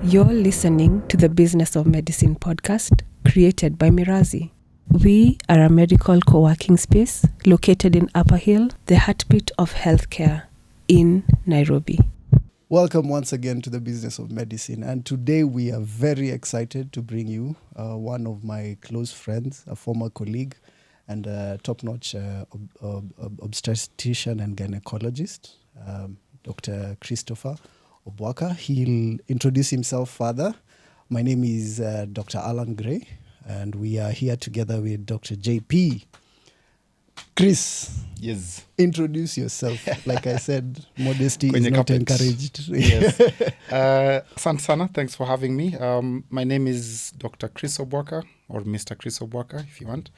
You're listening to the Business of Medicine podcast created by Mirazi. We are a medical co-working space located in Upper Hill, the heartbeat of healthcare in Nairobi. Welcome once again to the Business of Medicine. And today we are very excited to bring you one of my close friends, a former colleague, and a top-notch obstetrician and gynecologist, Dr. Christopher Obwaka. He'll introduce himself further. My name is Dr. Alan Gray, and we are here together with Dr. JP. Chris, yes. Introduce yourself. Like I said, modesty is not carpet. encouraged. Yes. Asante sana, thanks for having me. My name is Dr. Chris Obwaka, or Mr. Chris Obwaka, if you want.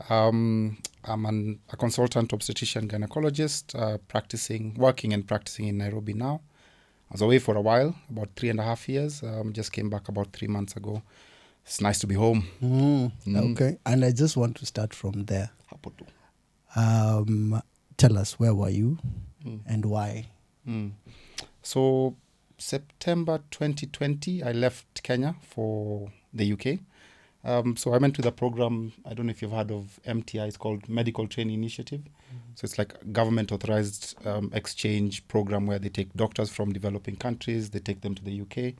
I'm a consultant obstetrician gynecologist, working and practicing in Nairobi now. I was away for a while, about 3.5 years. Just came back about 3 months ago. It's nice to be home. Okay. And I just want to start from there. Tell us, where were you and why? So September 2020, I left Kenya for the UK. So I went to the program, I don't know if you've heard of MTI, it's called Medical Training Initiative. So it's like a government authorized exchange program where they take doctors from developing countries, they take them to the UK,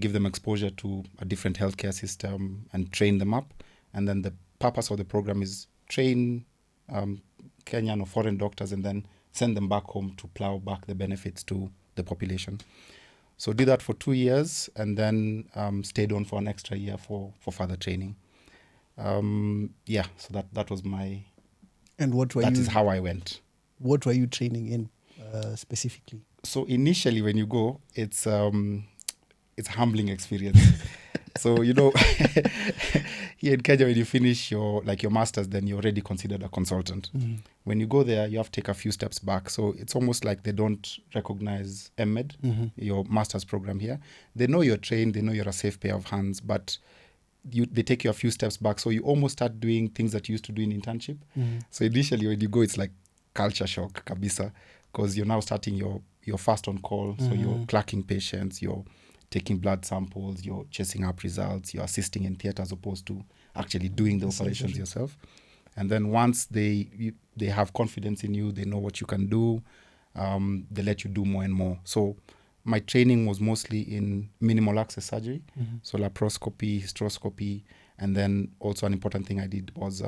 give them exposure to a different healthcare system and train them up. And then the purpose of the program is train Kenyan or foreign doctors and then send them back home to plow back the benefits to the population. So did that for 2 years and then stayed on for an extra year for further training. So that was my... And that is how I went. What were you training in specifically? So initially when you go, it's a humbling experience. So, here in Kenya, when you finish your master's, then you're already considered a consultant. When you go there, you have to take a few steps back. So it's almost like they don't recognize MMed, your master's program here. They know you're trained, they know you're a safe pair of hands, but they take you a few steps back. So you almost start doing things that you used to do in internship. So initially when you go, it's like culture shock, kabisa, because you're now starting your first on call. So you're clerking patients, you're taking blood samples, you're chasing up results, you're assisting in theatre as opposed to actually doing the operations yourself. And then once they have confidence in you, they know what you can do, they let you do more and more. So my training was mostly in minimal access surgery, so laparoscopy, hysteroscopy, and then also an important thing I did was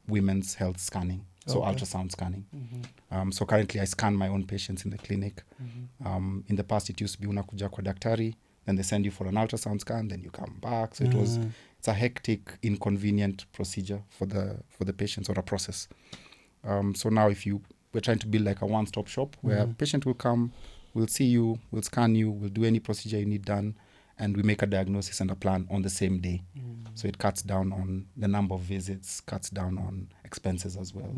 women's health scanning, so ultrasound scanning. So currently I scan my own patients in the clinic. In the past it used to be unakuja kwa daktari, then they send you for an ultrasound scan, then you come back. So it's a hectic, inconvenient procedure for the patients, or a process. So now we're trying to build like a one-stop shop where a patient will come, we'll see you, we'll scan you, we'll do any procedure you need done, and we make a diagnosis and a plan on the same day. So it cuts down on the number of visits, cuts down on expenses as well.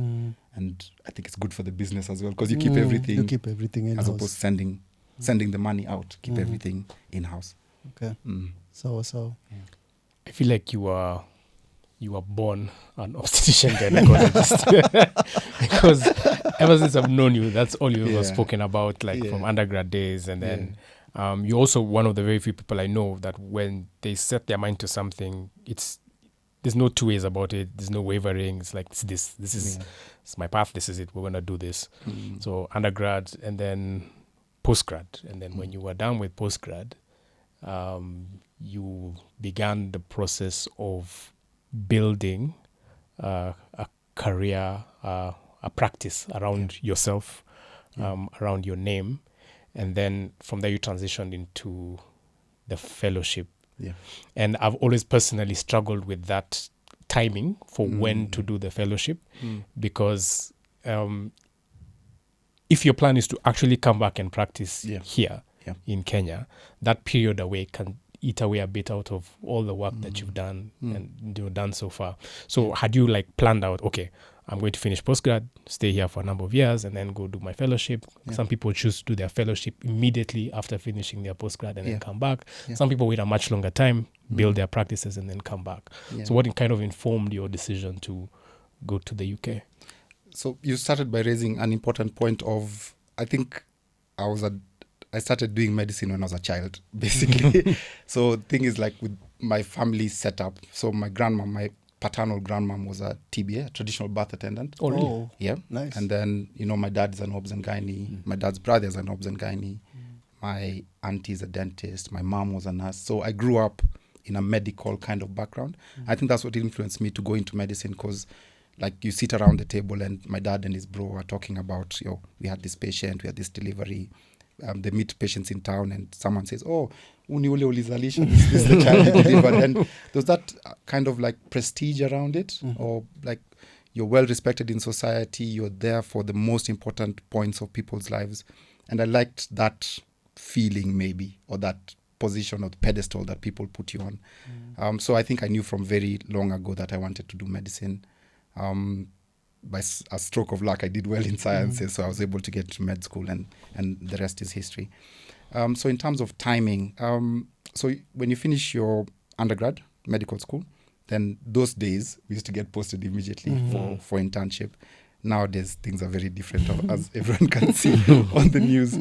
And I think it's good for the business as well, because you keep everything. You keep everything in-house. As opposed to sending the money out, keep everything in-house. Okay. So. Yeah. I feel like you were born an obstetrician gynecologist because ever since I've known you, that's all you've ever spoken about, from undergrad days. And then you're also one of the very few people I know that when they set their mind to something, there's no two ways about it. There's no wavering. It's like, this is my path. This is it. We're going to do this. So undergrad and then postgrad. And then when you were done with postgrad, you began the process of building a career, a practice around yourself, around your name. And then from there you transitioned into the fellowship. Yeah. And I've always personally struggled with that timing for when to do the fellowship, because if your plan is to actually come back and practice here in Kenya, that period away can eat away a bit out of all the work that you've done and done so far. So had you planned out, okay, I'm going to finish postgrad, stay here for a number of years, and then go do my fellowship? Some people choose to do their fellowship immediately after finishing their postgrad and then come back. Some people wait a much longer time, build their practices, and then come back. So what kind of informed your decision to go to the UK? So you started by raising an important point of, I think I I started doing medicine when I was a child, basically. So thing is like with my family setup. So my paternal grandmom was a TBA, a traditional birth attendant. Oh, really? Oh, Yeah. nice. And then, my dad is an obs and gynae. My dad's brother is an obs and gynae. My auntie is a dentist. My mom was a nurse. So I grew up in a medical kind of background. I think that's what influenced me to go into medicine, because like you sit around the table and my dad and his bro are talking about, we had this patient, we had this delivery. They meet patients in town and someone says, oh, uni ule ulizalisha, this is the child you delivered. And there's that kind of like prestige around it, or like you're well respected in society, you're there for the most important points of people's lives. And I liked that feeling maybe, or that position or the pedestal that people put you on. So I think I knew from very long ago that I wanted to do medicine. By a stroke of luck, I did well in sciences, so I was able to get to med school, and the rest is history. So in terms of timing, so when you finish your undergrad medical school, then those days we used to get posted immediately for internship. Nowadays, things are very different, as everyone can see on the news.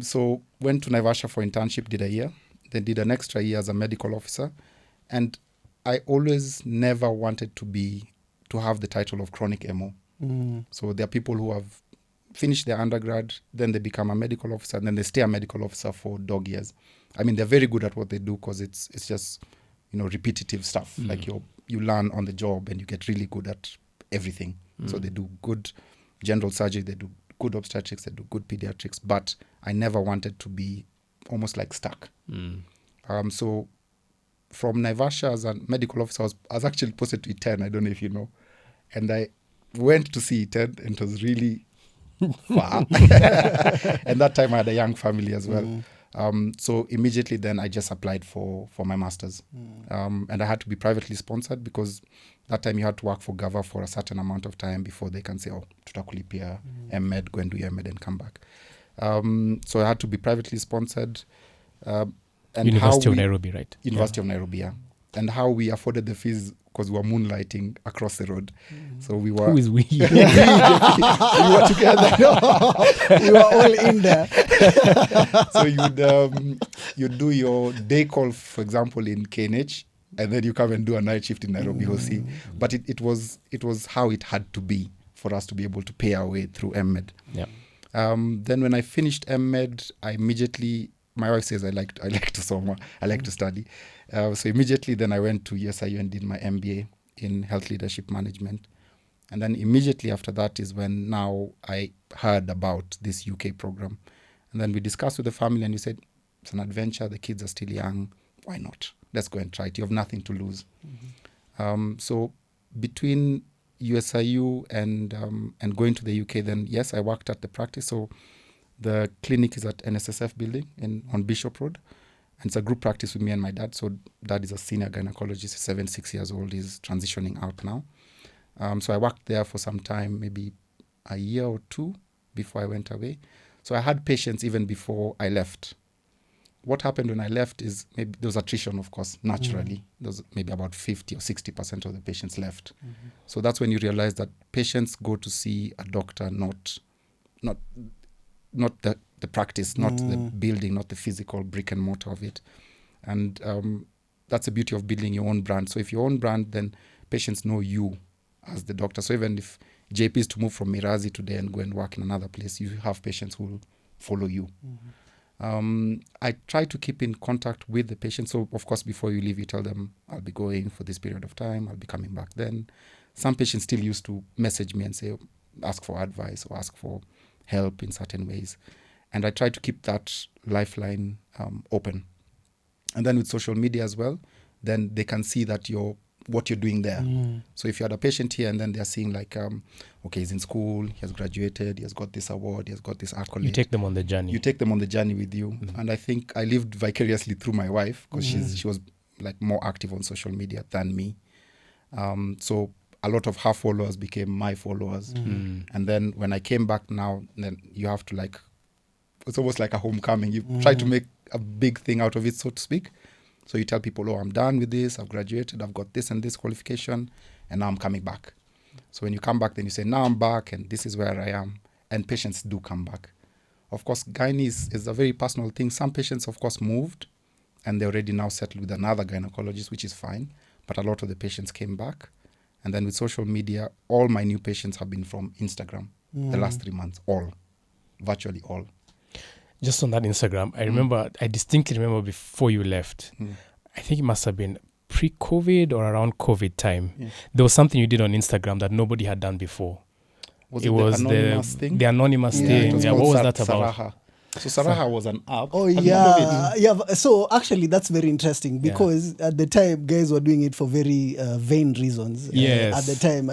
So went to Naivasha for internship, did a year, then did an extra year as a medical officer. And I always never wanted to have the title of chronic MO. So there are people who have finished their undergrad, then they become a medical officer, and then they stay a medical officer for dog years. I mean, they're very good at what they do, because it's just, repetitive stuff. Like you learn on the job and you get really good at everything. So they do good general surgery, they do good obstetrics, they do good pediatrics, but I never wanted to be almost like stuck. So from Naivasha as a medical officer, I was actually posted to E10, I don't know if you know. And I went to see E10, and it was really far. And that time I had a young family as well. So immediately then I just applied for my master's. And I had to be privately sponsored, because that time you had to work for Gava for a certain amount of time before they can say, oh, tutakulipia M-Med, go and do your M-Med and come back. So I had to be privately sponsored. And University of Nairobi, right? University of Nairobi, yeah. And how we afforded the fees, because we were moonlighting across the road. So we were... Who is we? we were together. We were all in there. So you'd do your day call, for example, in KNH, and then you come and do a night shift in Nairobi Hosi. But it was how it had to be for us to be able to pay our way through M-Med. Yeah. Then when I finished M-Med, I immediately... My wife says I like to soma, I like to study. So immediately then I went to USIU and did my MBA in health leadership management. And then immediately after that is when now I heard about this UK program. And then we discussed with the family, and we said, it's an adventure, the kids are still young, why not? Let's go and try it. You have nothing to lose. So between USIU and going to the UK, then yes, I worked at the practice. So the clinic is at NSSF building on Bishop Road. And it's a group practice with me and my dad. So dad is a senior gynecologist, he's 76 years old, he's transitioning out now. So I worked there for some time, maybe a year or two before I went away. So I had patients even before I left. What happened when I left is maybe there was attrition, of course, naturally. There was maybe about 50 or 60% of the patients left. So that's when you realize that patients go to see a doctor, not the practice, not the building, not the physical brick and mortar of it. And that's the beauty of building your own brand. So if your own brand, then patients know you as the doctor. So even if JP is to move from Mirazi today and go and work in another place, you have patients who will follow you. I try to keep in contact with the patient. So of course, before you leave, you tell them, I'll be going for this period of time, I'll be coming back then. Some patients still used to message me and say, ask for advice or ask for help in certain ways. And I try to keep that lifeline open. And then with social media as well, then they can see that what you're doing there. So if you had a patient here and then they're seeing like, okay, he's in school, he has graduated, he has got this award, he has got this accolade. You take them on the journey. You take them on the journey with you. And I think I lived vicariously through my wife, because she was like more active on social media than me. So a lot of her followers became my followers. And then when I came back now, then you have to like, it's almost like a homecoming. You try to make a big thing out of it, so to speak. So you tell people, oh, I'm done with this, I've graduated, I've got this and this qualification, and now I'm coming back. So when you come back, then you say, now I'm back, and this is where I am. And patients do come back. Of course, gynae is a very personal thing. Some patients, of course, moved and they're already now settled with another gynecologist, which is fine. But a lot of the patients came back. And then with social media, all my new patients have been from Instagram the last 3 months, virtually all. Just on that Instagram, I distinctly remember before you left, I think it must have been pre-COVID or around COVID time. Yeah. There was something you did on Instagram that nobody had done before. Was it the anonymous thing? The anonymous It thing. was Yeah, called what was that about? Saraha. So Saraha was an app. Oh, Have you heard of it? yeah. So actually, that's very interesting because at the time, guys were doing it for very vain reasons. Yes. At the time,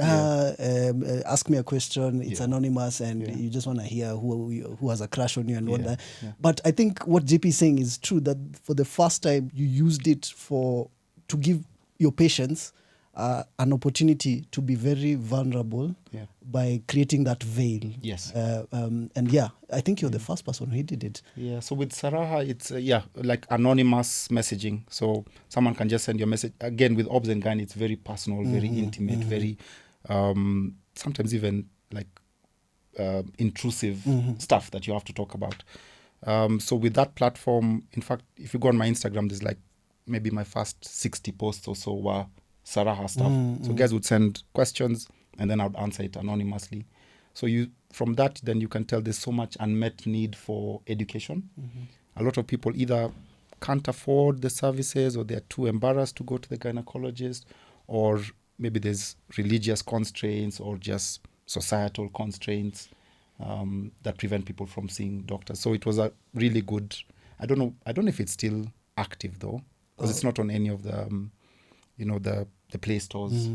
ask me a question, it's anonymous, and Yeah. you just want to hear who has a crush on you and all that. Yeah. But I think what JP is saying is true, that for the first time, you used it to give your patients an opportunity to be very vulnerable by creating that veil. Yes. And yeah, I think you're the first person who did it. Yeah, so with Saraha, it's like anonymous messaging. So someone can just send your message. Again, with Obs and Gyne, it's very personal, very intimate, very sometimes even like intrusive stuff that you have to talk about. So with that platform, in fact, if you go on my Instagram, there's like maybe my first 60 posts or so were Saraha stuff. So guys would send questions and then I would answer it anonymously. So from that, then you can tell there's so much unmet need for education. A lot of people either can't afford the services or they're too embarrassed to go to the gynecologist, or maybe there's religious constraints or just societal constraints that prevent people from seeing doctors. So it was a really good, I don't know if it's still active though, because it's not on any of the the Play Stores,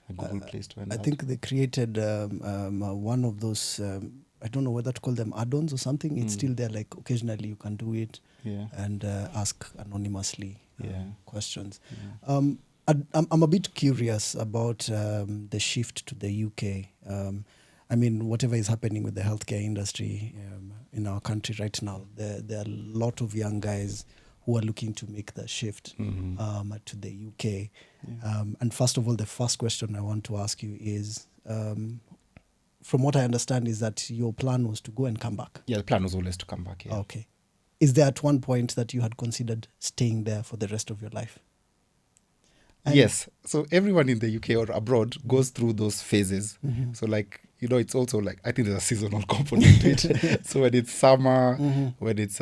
Google Play Store. And I think they created one of those. I don't know whether to call them add-ons or something. It's still there. Like occasionally you can do it and ask anonymously questions. Yeah. I'm a bit curious about the shift to the UK. I mean, whatever is happening with the healthcare industry in our country right now, there are a lot of young guys who are looking to make the shift to the UK. And first of all, the first question I want to ask you is, from what I understand is that your plan was to go and come back. Yeah, the plan was always to come back. Yeah. Okay. Is there at one point that you had considered staying there for the rest of your life? And yes. So everyone in the UK or abroad goes through those phases. So like, it's also like, I think there's a seasonal component to it. So when it's summer, when it's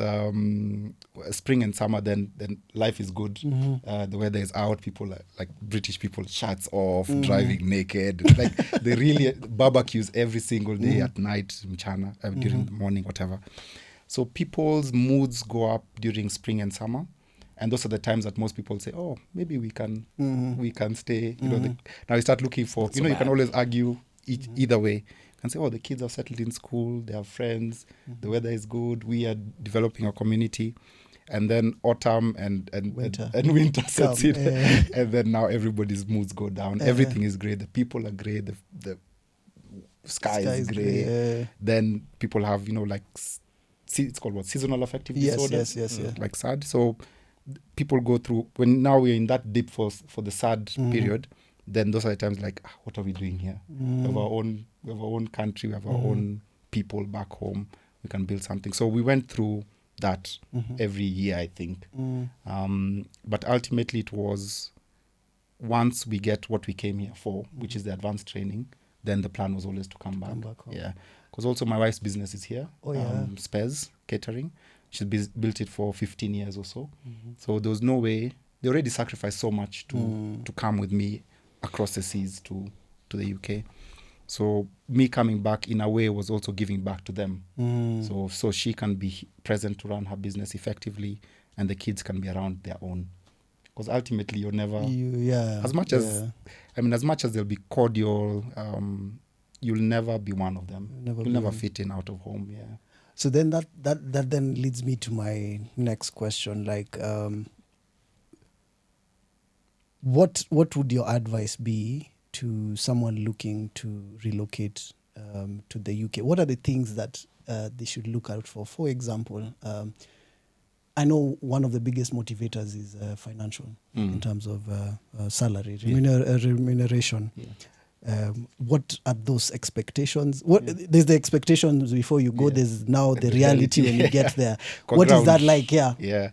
spring and summer, then life is good. The weather is out. People like British people, shirts off, driving naked. Like they really barbecues every single day at night, mchana, during the morning, whatever. So people's moods go up during spring and summer. And those are the times that most people say, oh, maybe we can stay. Now you start looking for, you can always argue either way. You can say, oh, the kids are settled in school, they have friends, the weather is good, we are developing a community. And then autumn and winter sets in. And then now everybody's moods go down. Everything is great. The people are great. The sky is great. Then people have, it's called what? Seasonal affective disorder. Yes. Like SAD. So people go through, when now we're in that dip for the SAD period, then those are the times like, what are we doing here? We have our own country, we have our own people back home. We can build something. So we went through that every year, I think. But ultimately it was, once we get what we came here for, which is the advanced training, then the plan was always to come back home. Yeah. Because also my wife's business is here. Spares Catering. She's built it for 15 years or so. So there was no way. They already sacrificed so much to come with me across the seas to the UK. So me coming back in a way was also giving back to them. So she can be present to run her business effectively and the kids can be around their own. Because ultimately you're never, as much as they'll be cordial, you'll never be one of them. You'll never fit in out of home. Yeah. So then that then leads me to my next question. Like, what would your advice be to someone looking to relocate to the UK? What are the things that they should look out for? For example, I know one of the biggest motivators is financial in terms of salary, remuneration. What are those expectations? There's the expectations before you go. There's now the reality when you get there. What is that like? Yeah.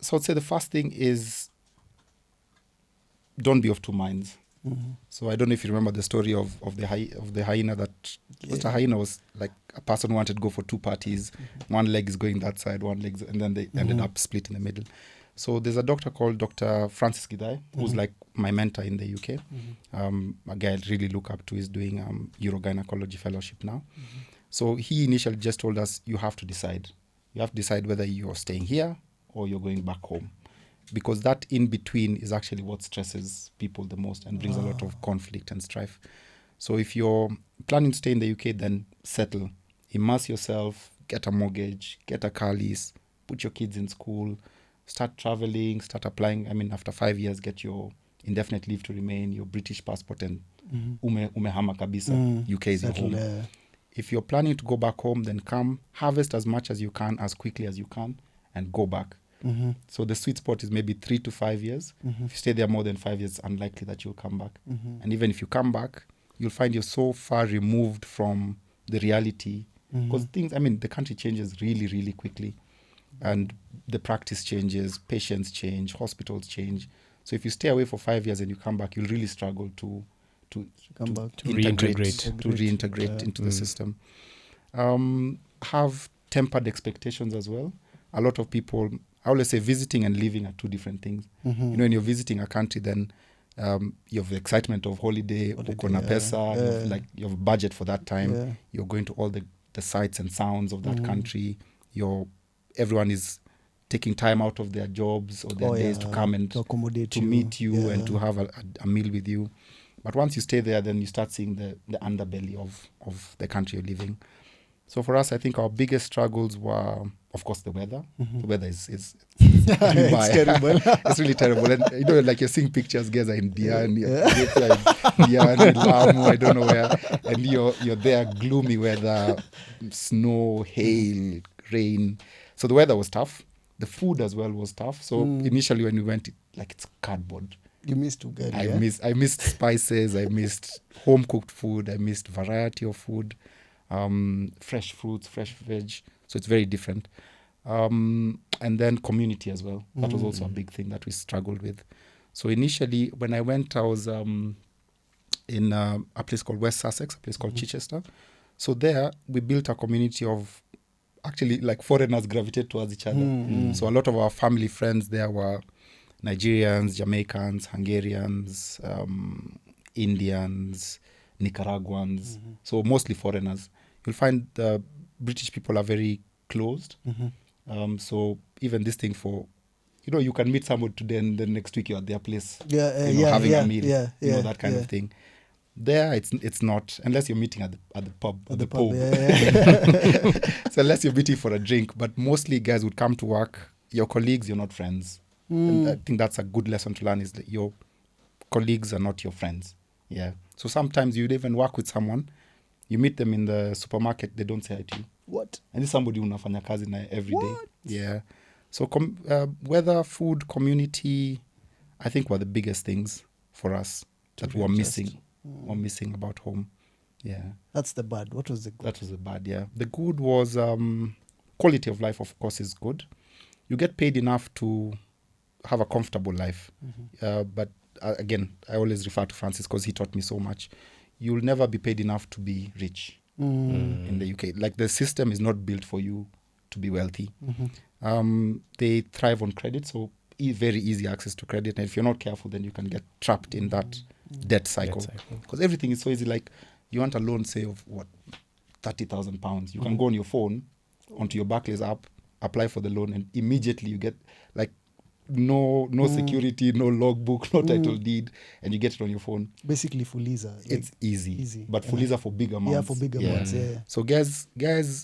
So I'd say the first thing is don't be of two minds. So I don't know if you remember the story of the hyena that a hyena was like a person who wanted to go for two parties. One leg is going that side, one leg, and then they ended up split in the middle. So there's a doctor called Dr. Francis Gidai, who's like my mentor in the UK. A guy I really look up to is doing urogynecology fellowship now. So he initially just told us, you have to decide. You have to decide whether you're staying here or you're going back home. Because that in between is actually what stresses people the most and brings a lot of conflict and strife. So if you're planning to stay in the UK, then settle. Immerse yourself, get a mortgage, get a car lease, put your kids in school, start traveling, start applying. I mean, after 5 years, get your indefinite leave to remain, your British passport, and umehama kabisa. UK is your home. If you're planning to go back home, then come, harvest as much as you can, as quickly as you can, and go back. So the sweet spot is maybe 3 to 5 years. If you stay there more than 5 years, it's unlikely that you'll come back. And even if you come back, you'll find you're so far removed from the reality. Because the country changes really, really quickly. And the practice changes, patients change, hospitals change. So if you stay away for 5 years and you come back, you'll really struggle to reintegrate into the system. Have tempered expectations as well. A lot of people, I always say visiting and living are two different things. When you're visiting a country, then you have the excitement of holiday uko na pesa, you have a budget for that time. You're going to all the sights and sounds of that country. Everyone is taking time out of their jobs or their days to come and to meet you and to have a meal with you. But once you stay there, then you start seeing the underbelly of the country you're living. So for us, I think our biggest struggles were, of course, the weather. The weather is it's terrible. It's really terrible. And like you're seeing pictures, guys are in Diani, Lamu, I don't know where, and you're there, gloomy weather, snow, hail, rain. So the weather was tough. The food as well was tough. So initially when we went, it's cardboard. You missed Ugali, I missed spices. I missed home cooked food. I missed variety of food. Fresh fruits, fresh veg. So it's very different. And then community as well. That was also a big thing that we struggled with. So initially, when I went, I was in a place called West Sussex, a place called Chichester. So there, we built a community of actually foreigners gravitate towards each other. So a lot of our family friends there were Nigerians, Jamaicans, Hungarians, Indians, Nicaraguans. So mostly foreigners. You'll find the British people are very closed. So even this thing for, you can meet someone today and then next week you're at their place, having a meal, that kind of thing. There, it's not, unless you're meeting at the pub. So unless you're meeting for a drink, but mostly guys would come to work. Your colleagues, you're not friends. And I think that's a good lesson to learn, is that your colleagues are not your friends. Yeah. So sometimes you'd even work with someone, you meet them in the supermarket, they don't say hi to you. What? And this is somebody unafanya kazi na every day. Yeah. So weather, food, community, I think were the biggest things for us that we were missing. Or missing about home. Yeah. That's the bad. What was the good? That was the bad, yeah. The good was quality of life, of course, is good. You get paid enough to have a comfortable life. But again, I always refer to Francis because he taught me so much. You'll never be paid enough to be rich in the UK. The system is not built for you to be wealthy. They thrive on credit, so very easy access to credit. And if you're not careful, then you can get trapped in that debt cycle. Because everything is so easy. You want a loan, say, of what, £30,000. You can go on your phone, onto your Barclays app, apply for the loan, and immediately you get no security, no logbook, no title deed, and you get it on your phone. Basically, Fuliza. It's easy. But Fuliza for big amounts. Yeah, for big amounts, yeah. So guys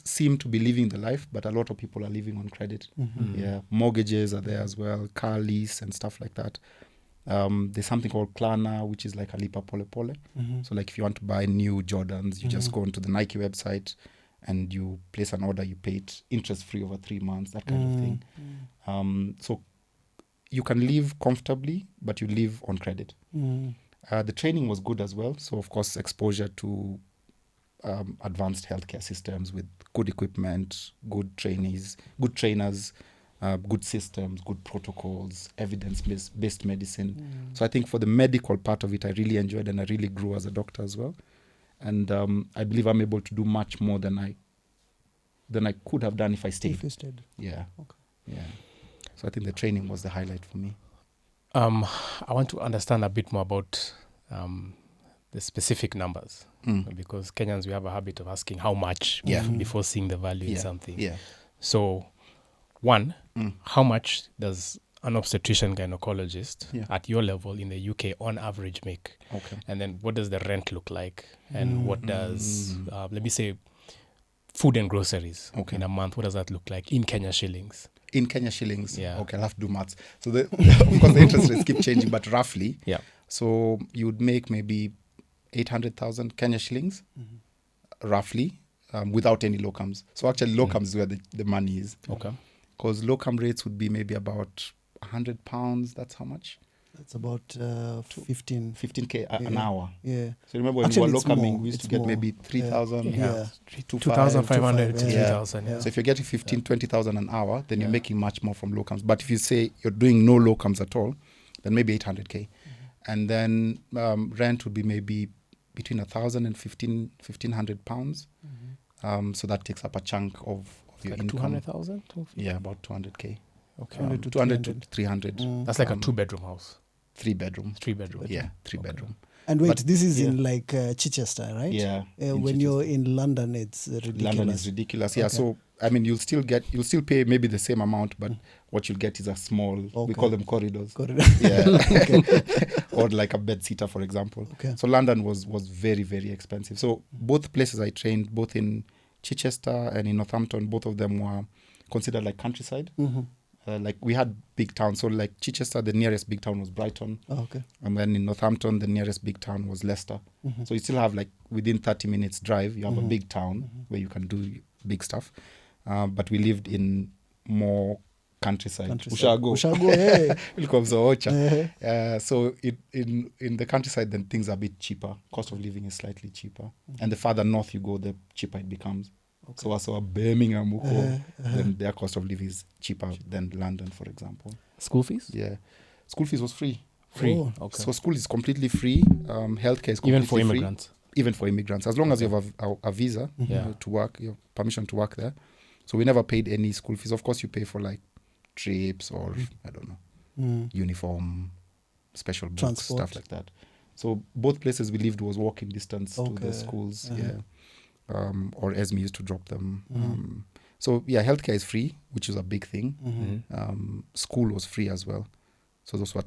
seem to be living the life, but a lot of people are living on credit. Yeah, mortgages are there as well, car lease and stuff like that. There's something called Klarna, which is like a lipa pole pole. So if you want to buy new Jordans, you just go onto the Nike website and you place an order, you pay it interest free over 3 months, that kind of thing. So you can live comfortably, but you live on credit. The training was good as well. So, of course, exposure to advanced healthcare systems with good equipment, good trainees, good trainers, good systems, good protocols, evidence-based medicine. So I think for the medical part of it, I really enjoyed and I really grew as a doctor as well. And I believe I'm able to do much more than I could have done if I stayed. If you stayed. Yeah. Okay. Yeah. So I think the training was the highlight for me. I want to understand a bit more about the specific numbers, because Kenyans, we have a habit of asking how much before seeing the value in something. Yeah. So, one, how much does an obstetrician gynecologist at your level in the UK on average make? Okay. And then what does the rent look like? And what does, let me say, food and groceries in a month, what does that look like in Kenya shillings? In Kenya shillings? Yeah. Okay, I'll have to do maths. So, of course, the interest rates keep changing, but roughly. Yeah. So, you would make maybe 800,000 Kenya shillings, roughly, without any locums. So, actually, locums is where the money is. Okay. Because locum rates would be maybe about £100. That's how much? That's about 15K an hour. Yeah. So remember when Actually, we were it's locuming, more. we used to It's get more. maybe 3,000, Yeah. 2,500 to Yeah. 3,000. Yeah. So if you're getting 20,000 an hour, then you're making much more from locums. But if you say you're doing no locums at all, then maybe 800K. And then rent would be maybe between 1,000 and 1,500 pounds. So that takes up a chunk of your Like income. 200,000? Yeah, about 200K. Okay. 200 to 200 to 300. 300. That's like a 2-bedroom house. 3-bedroom. 3-bedroom. Yeah, 3-bedroom. And wait, But- this is yeah. in like Chichester, right? Yeah. in When you're in London, it's ridiculous. London is ridiculous. Yeah, Okay. so I mean, you'll still pay maybe the same amount, but what you'll get is a small. We Okay. call them corridors. Corridor. Yeah, or like a bed sitter, for example. Okay. So London was very, very expensive. So both places I trained, both in Chichester and in Northampton, both of them were considered like countryside. Like we had big towns. So like Chichester, the nearest big town was Brighton. Oh, okay. And then in Northampton, the nearest big town was Leicester. So you still have like within 30 minutes drive, you have a big town where you can do big stuff. But we lived in more countryside. Ushago. Ushago, hey. Welcome to Ocha. So in the countryside, then things are a bit cheaper. Cost of living is slightly cheaper. And the farther north you go, the cheaper it becomes. Okay. So Birmingham, then their cost of living is cheaper than London, for example. School fees? Yeah. School fees was free. Free. Oh. Okay. So school is completely free. Healthcare is completely Even for free. immigrants? Even for immigrants. As long as you have a visa to work, you have permission to work there. So we never paid any school fees. Of course, you pay for like trips or, I don't know, uniform, special books, Transport. stuff like that. So both places we lived was walking distance to Okay. the schools. Or Esme used to drop them. So yeah, healthcare is free, which is a big thing. School was free as well. So those were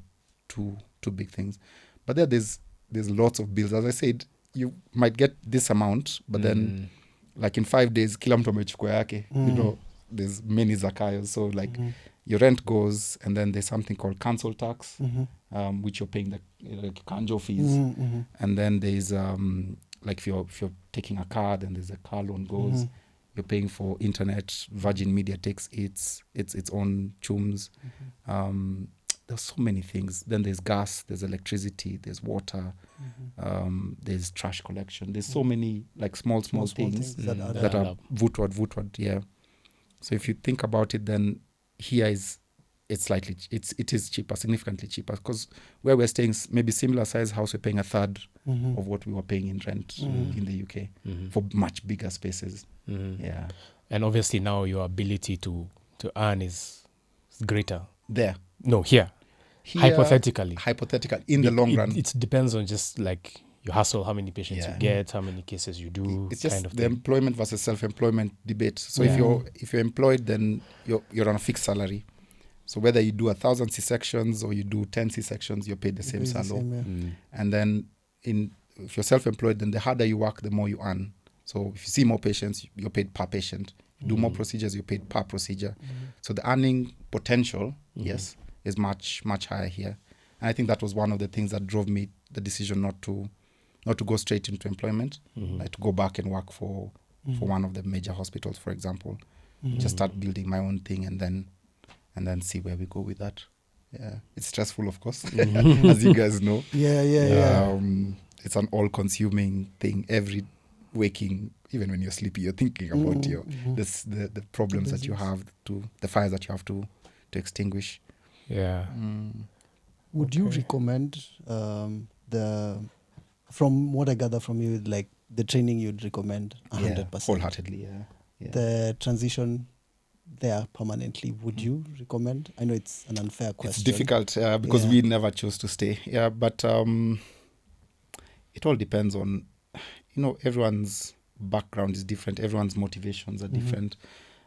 two big things. But there's lots of bills. As I said, you might get this amount, but then like in 5 days, kila mtu amechukua yake. You know, there's many zakayos. So like your rent goes, and then there's something called council tax, which you're paying the kanjo fees. And then there's like if you're taking a car, then there's a car loan goes. You're paying for internet. Virgin Media takes its own chums. There's so many things. Then there's gas, there's electricity, there's water, there's trash collection. There's so many like small things that that are vutward, yeah. So if you think about it, then here it is cheaper, significantly cheaper, because where we're staying, maybe similar size house, we're paying a third of what we were paying in rent in the UK for much bigger spaces. Yeah. And obviously now your ability to earn is greater. There. No, here. Hypothetically. Hypothetical, in the long run. It depends on just like you hustle, how many patients you get, how many cases you do. It's just kind of the thing. employment versus self-employment debate. So if you're employed, then you're on a fixed salary. So whether you do 1,000 C-sections or you do 10 C-sections, you're paid the same salary. And then if you're self-employed, then the harder you work, the more you earn. So if you see more patients, you're paid per patient. You do more procedures, you're paid per procedure. So the earning potential, yes, is much, much higher here. And I think that was one of the things that drove me the decision not to go straight into employment, like to go back and work for one of the major hospitals, for example. Just start building my own thing and then see where we go with that. Yeah, it's stressful, of course, as you guys know. Yeah. It's an all-consuming thing. Every waking, even when you're sleepy, you're thinking about the problems that you have the fires that you have to extinguish. Yeah. Would you recommend from what I gather from you, like the training you'd recommend 100%? Wholeheartedly, yeah. The transition there permanently, would you recommend? I know it's an unfair question. It's difficult because we never chose to stay. Yeah, but it all depends on, everyone's background is different. Everyone's motivations are different.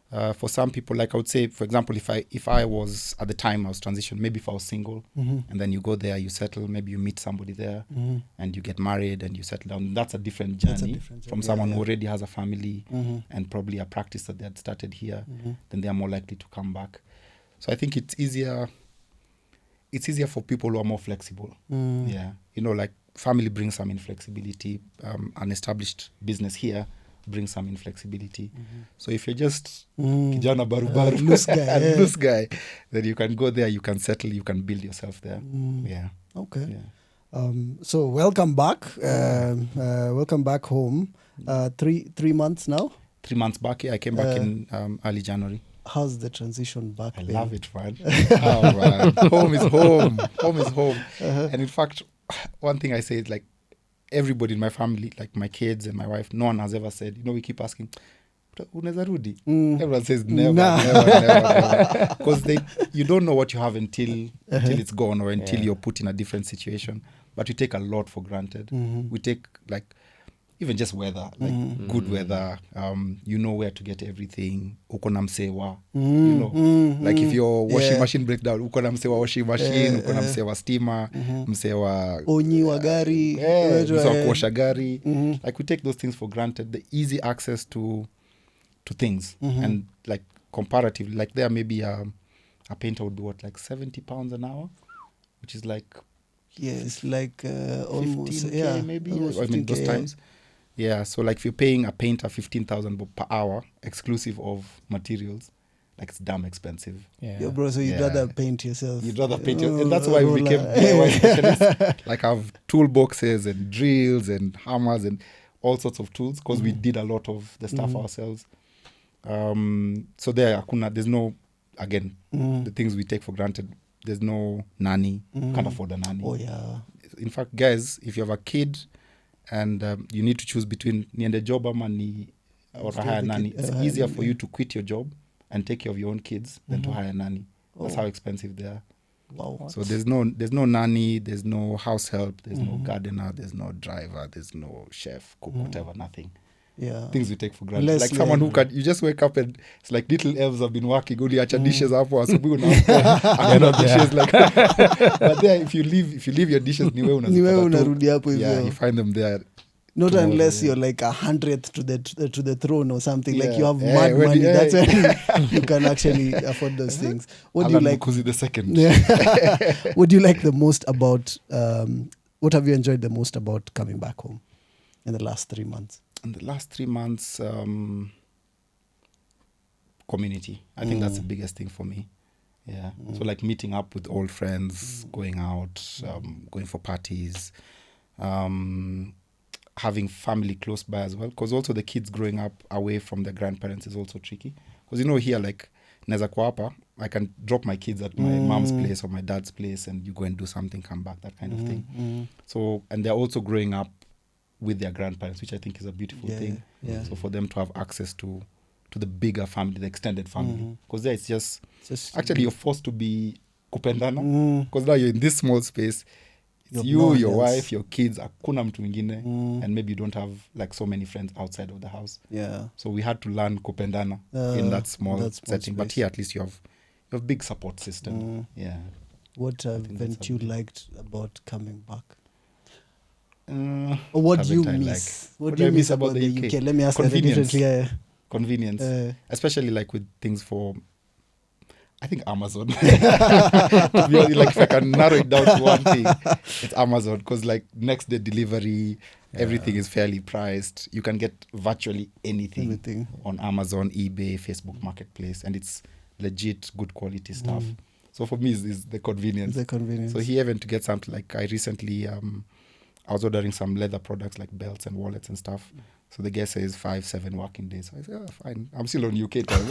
For some people, like I would say, for example, if I was at the time I was transitioned, maybe if I was single, and then you go there, you settle, maybe you meet somebody there, and you get married and you settle down. That's a different journey from someone who already has a family and probably a practice that they had started here. Then they are more likely to come back. So I think it's easier. It's easier for people who are more flexible. Yeah, like family brings some inflexibility. An established business here brings some inflexibility. So if you're just kijana barubaru, loose guy, then you can go there, you can settle, you can build yourself there. Yeah. Okay. Yeah. So welcome back. Welcome back home. 3 months now? 3 months back. Yeah, I came back in early January. How's the transition back? I love it, man. Oh, man. Home is home. Home is home. And in fact, one thing I say is like, everybody in my family, like my kids and my wife, no one has ever said, we keep asking, unaweza rudi? Everyone says never, never. Because you don't know what you have until it's gone or until you're put in a different situation. But we take a lot for granted. We take like even just weather, like good weather. You know where to get everything. Uko na msewa, like if your washing machine break down, uko na msewa washing machine, uko na msewa steamer, msewa onyi wa gari, msewa kuosha gari. Like we take those things for granted. The easy access to things and like comparatively, like there maybe a painter would be what, like £70 an hour, which is like it's like almost 15K maybe. Almost 15K, I mean those times. Yeah, so like if you're paying a painter 15,000 per hour, exclusive of materials, like it's damn expensive. Yeah. Yo, bro, so you'd rather paint yourself. You'd rather paint yourself. And that's why we became DIY specialists. Like I have toolboxes and drills and hammers and all sorts of tools because we did a lot of the stuff ourselves. So there's no, again, the things we take for granted. There's no nanny. Can't afford a nanny. Oh, yeah. In fact, guys, if you have a kid, and you need to choose between niende job ama or a hire nanny. It's easier for you to quit your job and take care of your own kids than to hire a nanny. That's how expensive they are. Wow. So there's no nanny, there's no house help, there's no gardener, there's no driver, there's no chef, cook, whatever, nothing. Yeah. Things we take for granted. Like someone who you just wake up and it's like little elves have been working, only acha dishes hapo asubuhi na dishes like. But there if you leave your dishes niwe unarudi hapo hivyo. Yeah, you find them there. Not unless you're like 100th to the throne or something. Like you have mad money. That's when you can actually afford those things. What do you like? Kuzi the second. What do you like the most about? What have you enjoyed the most about coming back home in the last 3 months? In the last 3 months, community. I think that's the biggest thing for me. Yeah. So like meeting up with old friends, going out, going for parties, having family close by as well. Because also the kids growing up away from their grandparents is also tricky. Because here like naeza kwa hapa, I can drop my kids at my mom's place or my dad's place and you go and do something, come back, that kind of thing. So, and they're also growing up with their grandparents, which I think is a beautiful thing. Yeah. So for them to have access to the bigger family, the extended family. Because there it's just actually you're forced to be kupendana. Because now you're in this small space. It's you, your wife, your kids, hakuna mtu mwingine. And maybe you don't have like so many friends outside of the house. Yeah. So we had to learn kupendana in that small setting. Space. But here at least you have big support system. Yeah. What haven't you liked about coming back? Or what do you miss? What do you miss about the UK? Let me ask that differently. Convenience. Especially like with things for, I think Amazon. To be honest, like if I can narrow it down to one thing, it's Amazon. Because like next day delivery, everything is fairly priced. You can get virtually anything on Amazon, eBay, Facebook Marketplace. And it's legit good quality stuff. So for me, is the convenience. The convenience. So here, even to get something like I recently, I was ordering some leather products like belts and wallets and stuff. So the guy says 5-7 working days. So I say, fine. I'm still on UK time.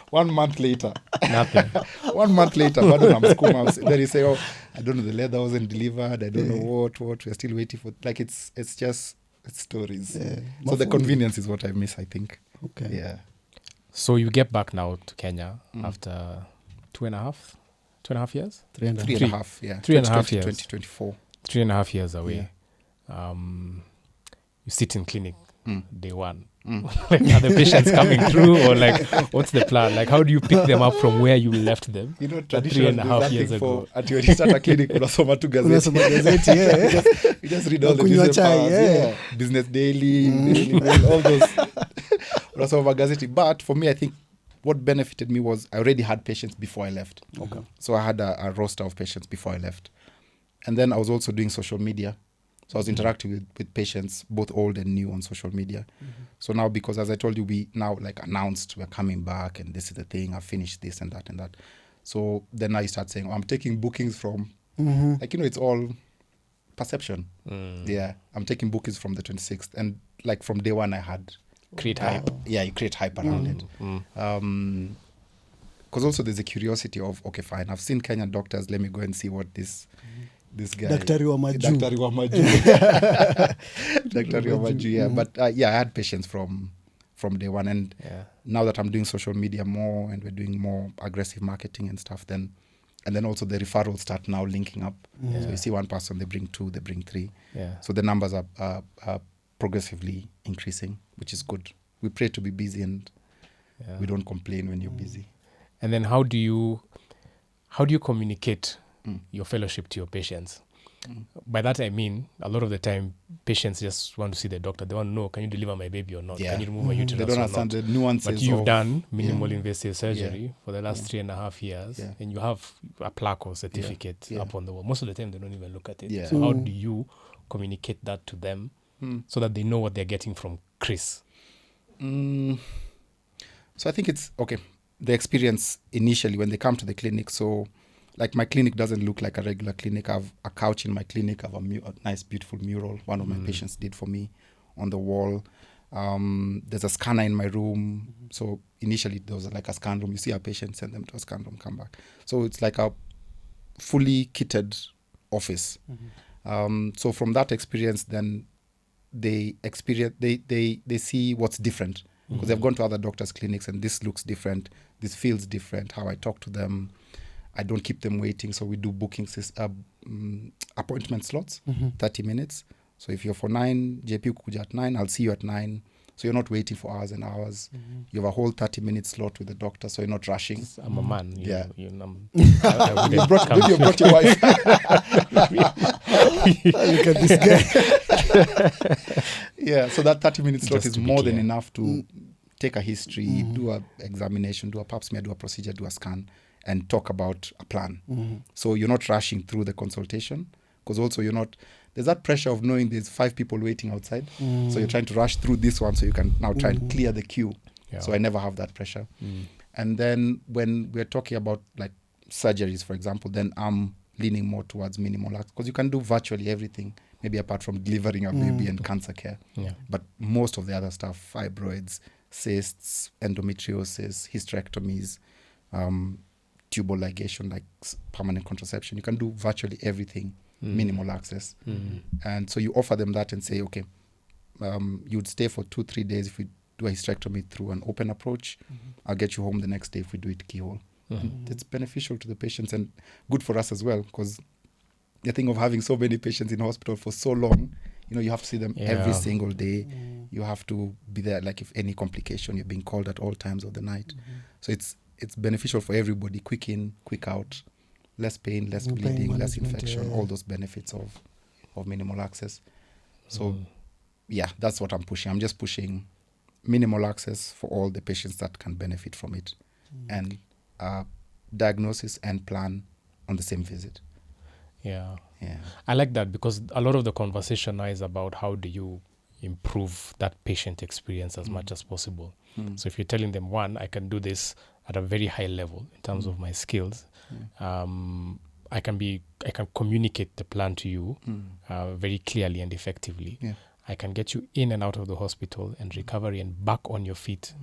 1 month later. Nothing. 1 month later, then you say, oh, I don't know, the leather wasn't delivered. I don't know what. We're still waiting for. Like, it's stories. Yeah. So the convenience is what I miss, I think. Okay. Yeah. So you get back now to Kenya after 2.5 years? 3.5, yeah. 3.5 years. 2024. 3.5 years away. You sit in clinic day one. Like, are the patients coming through, or like what's the plan? Like, how do you pick them up from where you left them? You know, traditionally 3.5 years ago. At when you start a clinic, unasoma tu Unasoma gazeti. gazeti, You just read all the Kunywa newspapers. chai, yeah. Business Daily, Daily Mail, all those. Unasoma gazeti. But for me, I think what benefited me was I already had patients before I left. Okay. So I had a roster of patients before I left. And then I was also doing social media. So I was interacting with patients, both old and new, on social media. So now, because as I told you, we now like announced we're coming back and this is the thing, I've finished this and that and that. So then now you start saying, I'm taking bookings from, like, you know, it's all perception. Yeah, I'm taking bookings from the 26th. And like from day one I had... Create hype. Yeah, you create hype around it. Because also there's a curiosity of, okay, fine, I've seen Kenyan doctors, let me go and see what this guy... Daktari wa maju. Daktari wa maju. Daktari wa maju, yeah. But yeah, I had patients from day one. And now that I'm doing social media more and we're doing more aggressive marketing and stuff, and then also the referrals start now linking up. So you see one person, they bring 2, they bring 3. So the numbers are progressively increasing, which is good. We pray to be busy and we don't complain when you're busy. And then how do you communicate your fellowship to your patients? By that I mean, a lot of the time, patients just want to see the doctor. They want to know, can you deliver my baby or not? Yeah. Can you remove my uterus They don't or understand not? the nuances. But you've done minimal invasive surgery Yeah. for the last 3.5 years, Yeah. and you have a plaque or certificate Yeah. up on the wall. Most of the time, they don't even look at it. Yeah. So how do you communicate that to them so that they know what they're getting from Chris? So I think it's, okay, the experience initially when they come to the clinic. So like my clinic doesn't look like a regular clinic. I have a couch in my clinic. I have a nice, beautiful mural one of my patients did for me on the wall. There's a scanner in my room. So initially there was like a scan room. You see a patient, send them to a scan room, come back. So it's like a fully kitted office. So from that experience, then they see what's different, because they've gone to other doctors' clinics and this looks different, this feels different, how I talk to them. I don't keep them waiting, so we do booking appointment slots, 30 minutes. So if you're for 9, JP kuja at 9, I'll see you at 9. So you're not waiting for hours and hours. You have a whole 30-minute slot with the doctor, so you're not rushing. I'm a man. Yeah. You You brought your wife. Look at this guy. Yeah, so that 30-minute slot Just is to be more than clear. enough to take a history, do a examination, do a pap smear, do a procedure, do a scan, and talk about a plan. So you're not rushing through the consultation, because also there's that pressure of knowing there's 5 people waiting outside. So you're trying to rush through this one so you can now try and clear the queue. Yeah. So I never have that pressure. And then when we're talking about like surgeries, for example, then I'm leaning more towards minimal acts, because you can do virtually everything, maybe apart from delivering a baby and cancer care. Yeah. But most of the other stuff, fibroids, cysts, endometriosis, hysterectomies, tubal ligation, like permanent contraception, you can do virtually everything, minimal access. And so you offer them that and say, okay, you'd stay for 2-3 days if we do a hysterectomy through an open approach. I'll get you home the next day if we do it keyhole. And it's beneficial to the patients and good for us as well, because the thing of having so many patients in hospital for so long, you have to see them every single day. You have to be there, like if any complication, you're being called at all times of the night. So it's beneficial for everybody. Quick in, quick out, less pain, less No pain bleeding, less management, infection, yeah. all those benefits of minimal access. So yeah, that's what I'm pushing. I'm just pushing minimal access for all the patients that can benefit from it, and diagnosis and plan on the same visit. Yeah. Yeah. I like that, because a lot of the conversation now is about how do you, improve that patient experience as much as possible. So if you're telling them, one, I can do this at a very high level in terms of my skills, I can communicate the plan to you very clearly and effectively. I can get you in and out of the hospital and recovery and back on your feet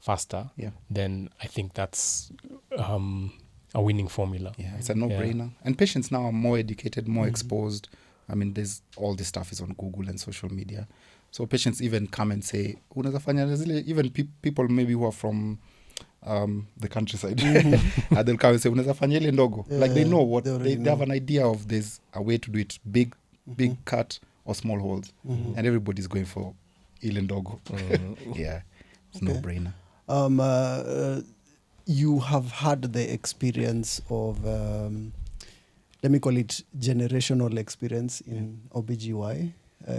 faster. Then I think that's a winning formula. It's a no-brainer. And patients now are more educated, more exposed. I mean, there's all this stuff is on Google and social media. So patients even come and say, unaweza fanya zile, even people maybe who are from the countryside, they'll come and say, unaweza fanya ile ndogo. Like they know what, they have an idea of there's a way to do it, big cut or small holes. And everybody's going for ile ndogo. It's no-brainer. You have had the experience of, let me call it generational experience in OBGY.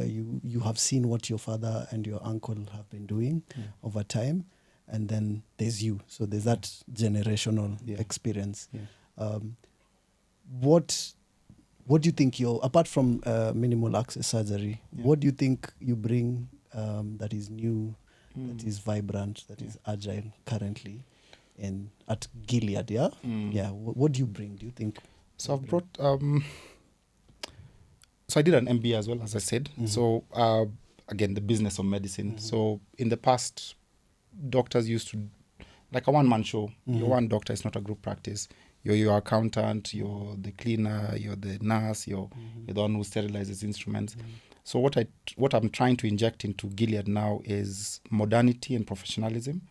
You have seen what your father and your uncle have been doing over time, and then there's you. So there's that generational experience. What do you think apart from minimal access surgery, what do you think you bring that is new, that is vibrant, that is agile currently at Gilead? What do you bring, do you think? So I've brought so I did an MBA as well, as I said. So again, the business of medicine. So in the past, doctors used to, like a one-man show. You're one doctor, it's not a group practice. You're your accountant, you're the cleaner, you're the nurse, you're the one who sterilizes instruments. So what I'm trying to inject into Gilead now is modernity and professionalism.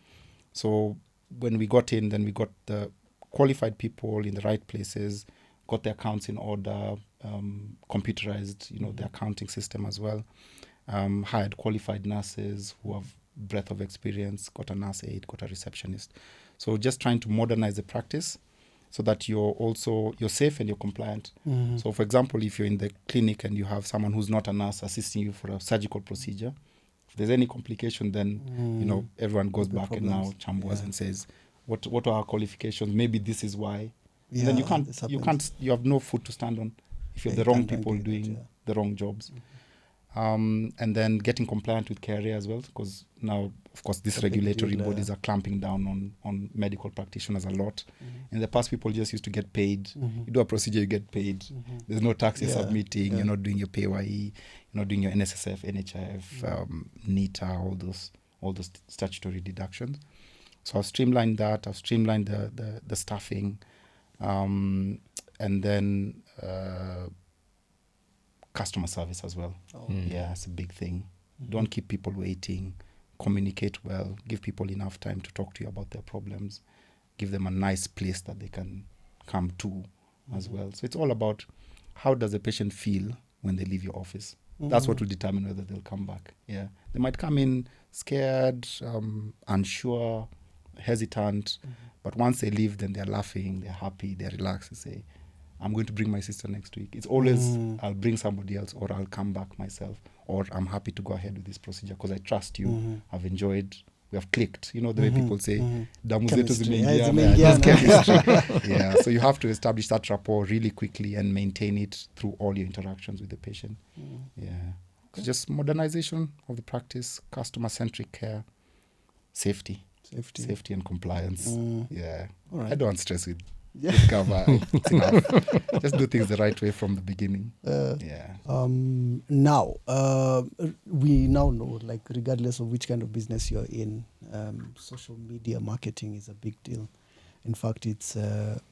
So when we got in, then we got the qualified people in the right places, got the accounts in order, computerized, the accounting system as well. Hired qualified nurses who have breadth of experience, got a nurse aide, got a receptionist. So just trying to modernize the practice so that you're safe and you're compliant. So for example, if you're in the clinic and you have someone who's not a nurse assisting you for a surgical procedure, if there's any complication, then everyone goes back and now chambers and says, what are our qualifications? Maybe this is why. And then you have no foot to stand on if you have the wrong people doing the wrong jobs. And then getting compliant with KRA as well, because now, of course, these regulatory bodies are clamping down on medical practitioners a lot. In the past, people just used to get paid. You do a procedure, you get paid. There's no tax you're submitting. You're not doing your PAYE. You're not doing your NSSF, NHIF, NITA, all those statutory deductions. So I've streamlined that. I've streamlined the staffing. And then customer service as well. It's a big thing. Don't keep people waiting. Communicate well. Give people enough time to talk to you about their problems. Give them a nice place that they can come to as well. So it's all about how does the patient feel when they leave your office. That's what will determine whether they'll come back. They might come in scared, unsure, hesitant, but once they leave, then they're laughing, they're happy, they're relaxed. They say, I'm going to bring my sister next week. It's always, I'll bring somebody else, or I'll come back myself, or I'm happy to go ahead with this procedure because I trust you. I've enjoyed, we have clicked. The way people say, damu zetu zimeingiana. Chemistry. So you have to establish that rapport really quickly and maintain it through all your interactions with the patient. So just modernization of the practice, customer-centric care, safety and compliance. All right. I don't want stress with cover. It's enough. Just do things the right way from the beginning. Now, we now know, like, regardless of which kind of business you're in, social media marketing is a big deal. In fact, it's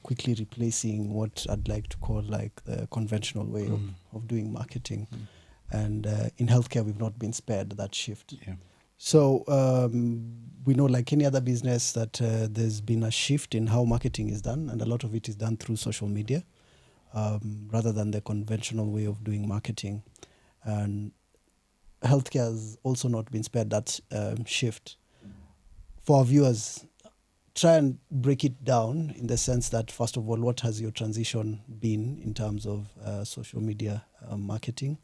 quickly replacing what I'd like to call like the conventional way of doing marketing. And in healthcare, we've not been spared that shift. So we know, like any other business, that there's been a shift in how marketing is done, and a lot of it is done through social media rather than the conventional way of doing marketing. And healthcare has also not been spared that shift. For our viewers, try and break it down in the sense that, first of all, what has your transition been in terms of social media marketing?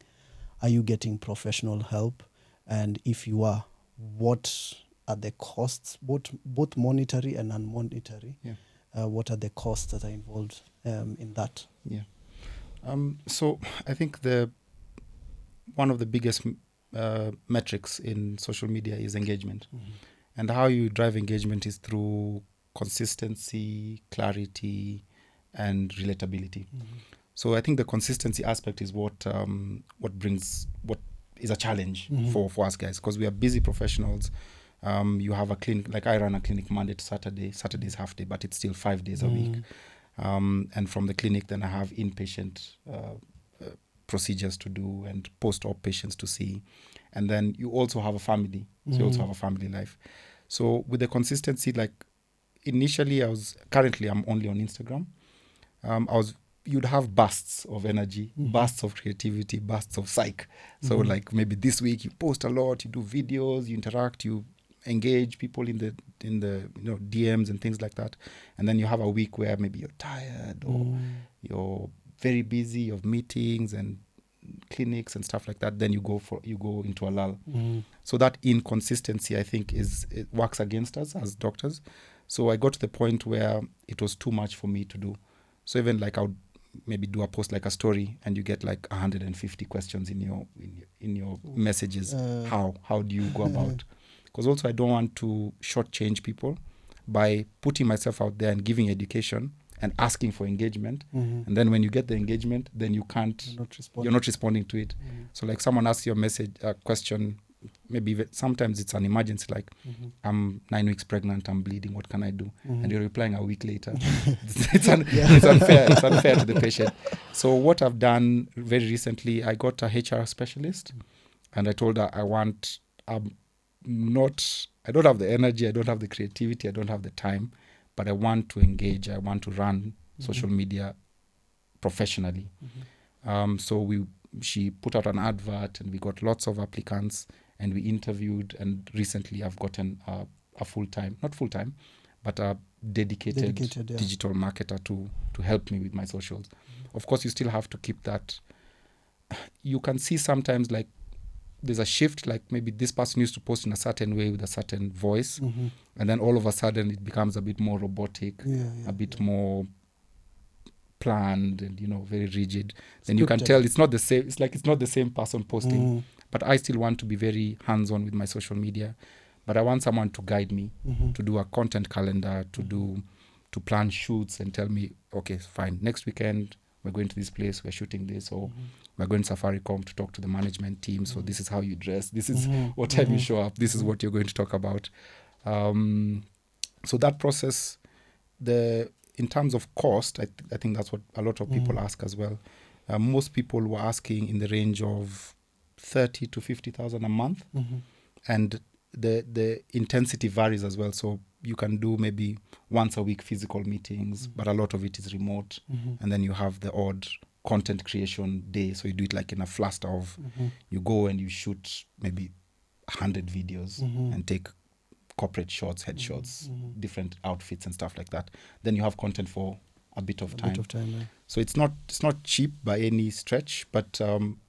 Are you getting professional help? And if you are, what are the costs, both monetary and non-monetary? What are the costs that are involved in that? So I think one of the biggest metrics in social media is engagement. And how you drive engagement is through consistency, clarity, and relatability. So I think the consistency aspect is what is a challenge for us guys, because we are busy professionals. You have a clinic, like I run a clinic Monday to Saturday. Saturday is half day, but it's still 5 days a week. And from the clinic, then I have inpatient procedures to do and post-op patients to see. And then you also have a family. So you also have a family life. So with the consistency, like initially currently I'm only on Instagram. You'd have bursts of energy, bursts of creativity, bursts of psych. So like maybe this week you post a lot, you do videos, you interact, you engage people in the DMs and things like that. And then you have a week where maybe you're tired or you're very busy, you have meetings and clinics and stuff like that. Then you go into a lull. So that inconsistency, I think, it works against us as doctors. So I got to the point where it was too much for me to do. So even like I would maybe do a post like a story, and you get like 150 questions in your messages. How do you go about? Because also I don't want to shortchange people by putting myself out there and giving education and asking for engagement. And then when you get the engagement, then you're not responding to it. So like someone asks you a question, maybe sometimes it's an emergency, like I'm 9 weeks pregnant, I'm bleeding, what can I do? And you're replying a week later. It's unfair. It's unfair to the patient. So what I've done very recently, I got a HR specialist, and I told her I don't have the energy, I don't have the creativity, I don't have the time, but I want to engage, I want to run social media professionally. So she put out an advert, and we got lots of applicants, and we interviewed, and recently I've gotten a not full-time, but a dedicated digital marketer to help me with my socials. Of course, you still have to keep that. You can see sometimes like there's a shift, like maybe this person used to post in a certain way with a certain voice, and then all of a sudden it becomes a bit more robotic, a bit more planned and very rigid. Then you can tell it's not the same. It's like it's not the same person posting. But I still want to be very hands-on with my social media. But I want someone to guide me, to do a content calendar, to plan shoots and tell me, okay, fine, next weekend we're going to this place, we're shooting this, or we're going to Safaricom to talk to the management team. So this is how you dress. This is what time you show up. This is what you're going to talk about. So that process, in terms of cost, I think that's what a lot of people ask as well. Most people were asking in the range of 30 to 50,000 a month, and the intensity varies as well. So you can do maybe once a week physical meetings, but a lot of it is remote, and then you have the odd content creation day. So you do it like in a fluster of you go and you shoot maybe 100 videos and take corporate shots, headshots, different outfits and stuff like that. Then you have content for a bit of time. Yeah. So it's not cheap by any stretch, but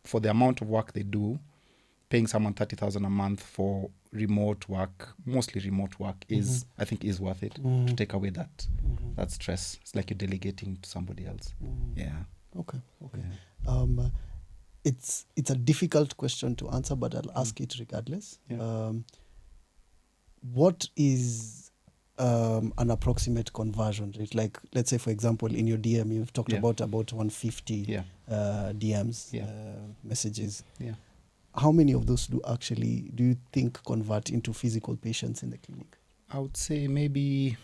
for the amount of work they do, paying someone 30,000 a month for remote work, mostly remote work, I think is worth it to take away that stress. It's like you're delegating to somebody else. Yeah. Okay. Yeah. It's a difficult question to answer, but I'll ask it regardless. Yeah. What is an approximate conversion rate? Like, let's say, for example, in your DM, you've talked about 150 DMs, messages. Yeah. How many of those do you think convert into physical patients in the clinic? I would say maybe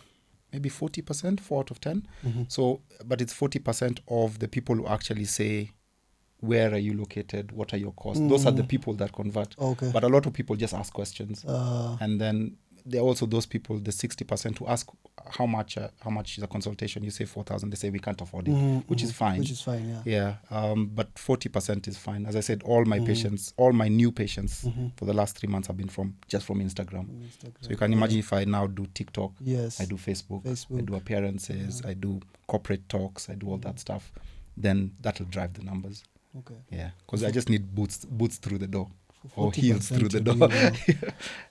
40%, 4 out of 10. So, but it's 40% of the people who actually say, where are you located? What are your costs? Those are the people that convert. Okay. But a lot of people just ask questions. And then there are also those people, the 60% who ask how much is a consultation. You say 4,000, they say we can't afford it, which is fine. Which is fine, yeah. But 40% is fine. As I said, all my patients, all my new patients for the last 3 months have been from Instagram. So you can imagine if I now do TikTok, I do Facebook, I do appearances, I do corporate talks, I do all that stuff, then that'll drive the numbers. Okay. Yeah, because I just need boots through the door. Or heels through the door.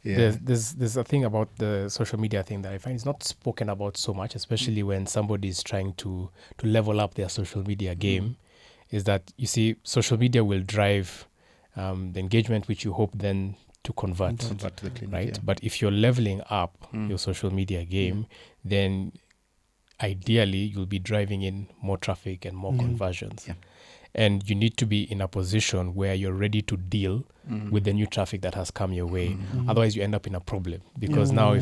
Yeah. There's a thing about the social media thing that I find is not spoken about so much, especially when somebody is trying to level up their social media game, is that you see social media will drive the engagement which you hope then to convert to the clinic, right? yeah. But if you're leveling up your social media game, then ideally you'll be driving in more traffic and more conversions. Yeah. And you need to be in a position where you're ready to deal with the new traffic that has come your way. Otherwise, you end up in a problem, because now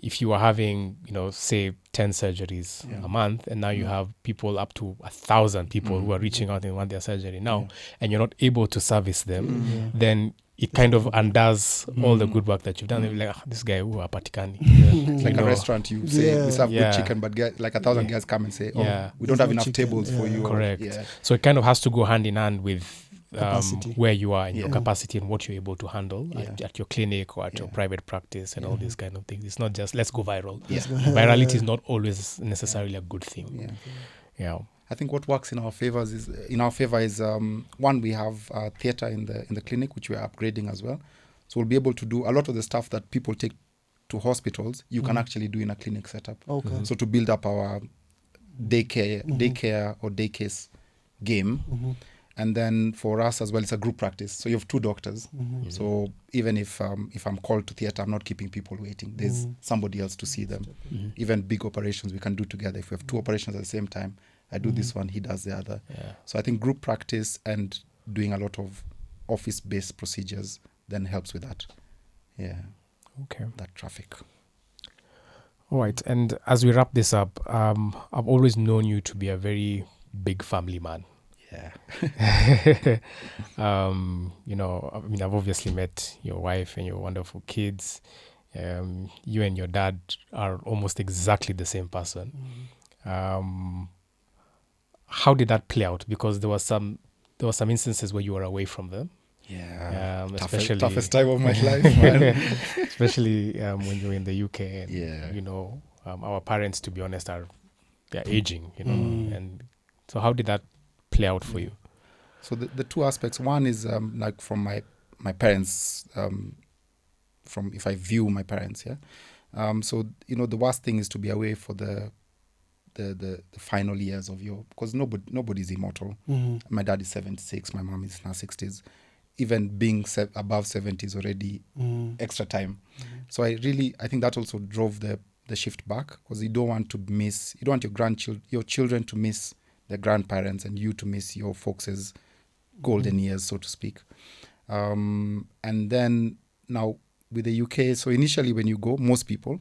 if you are having, say 10 surgeries a month, and now you have people up to 1,000 people who are reaching out and want their surgery now, and you're not able to service them, then it kind of undoes all the good work that you've done. They'll be like, this guy who are patikani. It's like a restaurant, you say, we serve good chicken, but like 1,000 guys come and say, we don't have enough tables for you. Correct. So it kind of has to go hand in hand with Capacity. where you are in your capacity and what you're able to handle at your clinic or at your private practice and all these kind of things. It's not just let's go viral. Virality is not always necessarily a good thing. Yeah. I think what works in our favor is one, we have theatre in the clinic, which we're upgrading as well. So we'll be able to do a lot of the stuff that people take to hospitals, you can actually do in a clinic setup. Okay. So to build up our daycare or day case game. And then for us as well, it's a group practice. So you have 2 doctors. So even if I'm called to theatre, I'm not keeping people waiting. There's somebody else to see them. Even big operations we can do together. If we have 2 operations at the same time, I do this one, he does the other. So I think group practice and doing a lot of office-based procedures then helps with that. Yeah. Okay. That traffic. All right. And as we wrap this up, I've always known you to be a very big family man. Yeah. I've obviously met your wife and your wonderful kids. You and your dad are almost exactly the same person. How did that play out? Because there were some instances where you were away from them. Yeah. Especially toughest time of my life, man. Especially when you're in the UK. And, our parents, to be honest, they're aging, and so how did that play out for you? So the 2 aspects. One is like from my parents, from if I view my parents, so the worst thing is to be away for the final years of because nobody's immortal. My dad is 76, my mom is now 60s. Even being above 70 is already extra time. So I think that also drove the shift back, because you don't want your children to miss their grandparents and you to miss your folks' golden years, so to speak. And then now with the UK, so initially when you go, most people,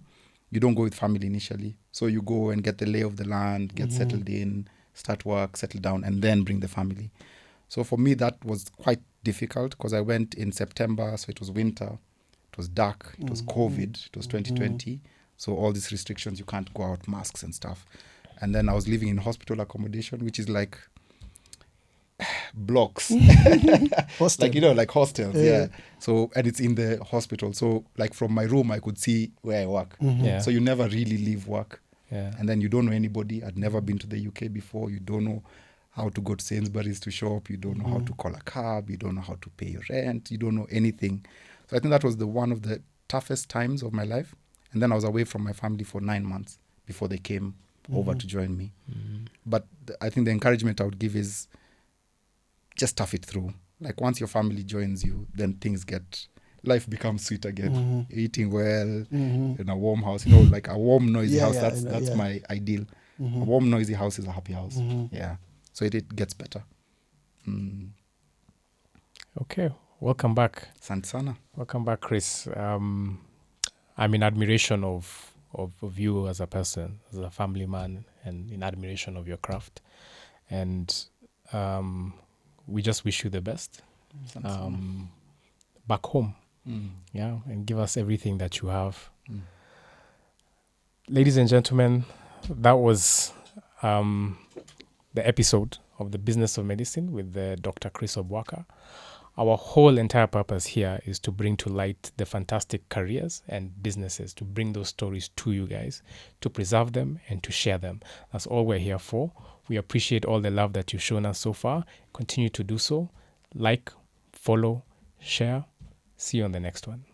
you don't go with family initially. So you go and get the lay of the land, get settled in, start work, settle down, and then bring the family. So for me, that was quite difficult, because I went in September, so it was winter, it was dark, it was COVID, it was 2020. So all these restrictions, you can't go out, masks and stuff. And then I was living in hospital accommodation, which is like blocks. Hostel. Like hostels, yeah. So, and it's in the hospital. So like from my room, I could see where I work. So you never really leave work. And then you don't know anybody. I'd never been to the UK before. You don't know how to go to Sainsbury's to shop. You don't know how to call a cab. You don't know how to pay your rent. You don't know anything. So I think that was one of the toughest times of my life. And then I was away from my family for 9 months before they came over to join me. But I think the encouragement I would give is just tough it through. Like once your family joins you, then life becomes sweet again. You're eating well, in a warm house, like a warm, noisy house. That's my ideal. A warm, noisy house is a happy house. Yeah. So it gets better. Okay. Welcome back. Santsana. Welcome back, Chris. I'm in admiration of you as a person, as a family man, and in admiration of your craft. And we just wish you the best back home. And give us everything that you have. Ladies and gentlemen, that was the episode of The Business of Medicine with Dr. Chris Obwaka. Our whole entire purpose here is to bring to light the fantastic careers and businesses, to bring those stories to you guys, to preserve them and to share them. That's all we're here for. We appreciate all the love that you've shown us so far. Continue to do so. Like, follow, share. See you on the next one.